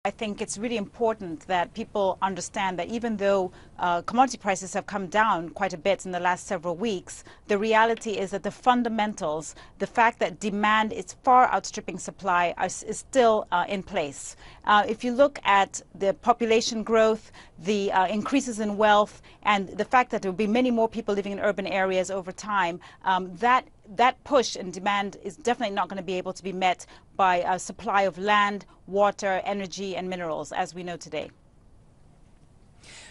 I think it's really important that people understand that even though commodity prices have come down quite a bit in the last several weeks, the reality is that the fundamentals, the fact that demand is far outstripping supply, is still in place. If you look at the population growth, the increases in wealth, and the fact that there will be many more people living in urban areas over time, that push in demand is definitely not going to be able to be met by a supply of land, water, energy, and minerals as we know today.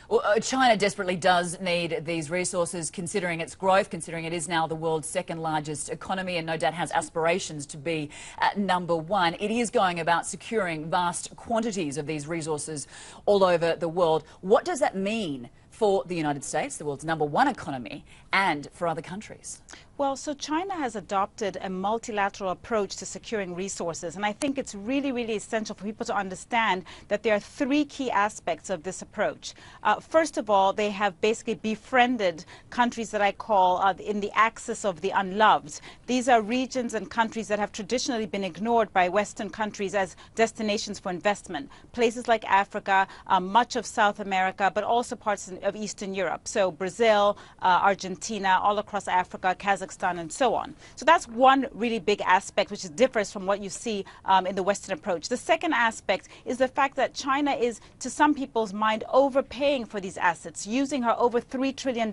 Well, China desperately does need these resources, considering its growth, considering it is now the world's second largest economy and no doubt has aspirations to be #1. It is going about securing vast quantities of these resources all over the world. What does that mean for the United States, the world's #1 economy, and for other countries? Well, so China has adopted a multilateral approach to securing resources, and I think it's really, really essential for people to understand that there are three key aspects of this approach. First of all, they have basically befriended countries that I call in the axis of the unloved. These are regions and countries that have traditionally been ignored by Western countries as destinations for investment. Places like Africa, much of South America, but also parts of Eastern Europe. So Brazil, Argentina, all across Africa, Kazakhstan, and so on. So that's one really big aspect which differs from what you see in the Western approach. The second aspect is the fact that China is, to some people's mind, overpaying for these assets, using her over $3 trillion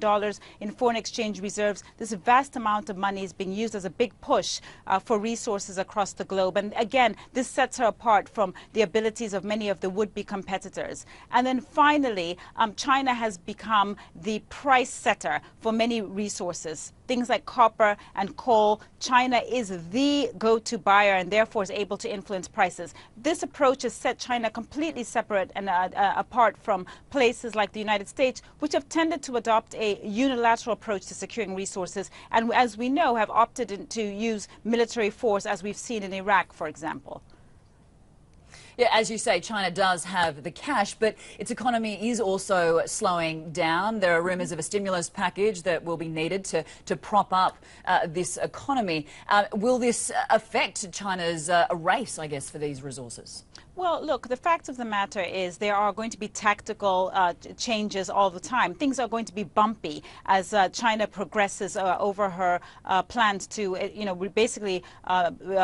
in foreign exchange reserves. This vast amount of money is being used as a big push for resources across the globe. And again, this sets her apart from the abilities of many of the would-be competitors. And then finally, China has become the price setter for many resources. Things like copper and coal, China is the go-to buyer and therefore is able to influence prices. This approach has set China completely separate and apart from places like the United States, which have tended to adopt a unilateral approach to securing resources and, as we know, have opted to use military force, as we've seen in Iraq, for example. Yeah, as you say, China does have the cash, but its economy is also slowing down. There are rumours of a stimulus package that will be needed to prop up this economy. Will this affect China's race, I guess, for these resources? Well, look, the fact of the matter is there are going to be tactical changes all the time. Things are going to be bumpy as China progresses over her plans to, basically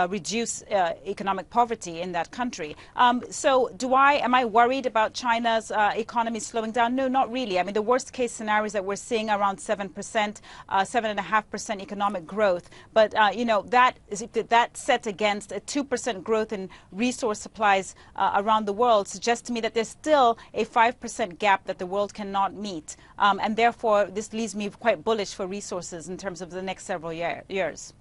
reduce economic poverty in that country. So am I worried about China's economy slowing down? No, not really. I mean, the worst case scenario is that we're seeing around 7%, 7.5% economic growth. But, that's set against a 2% growth in resource supplies around the world, suggests to me that there's still a 5% gap that the world cannot meet. And therefore, this leaves me quite bullish for resources in terms of the next several years.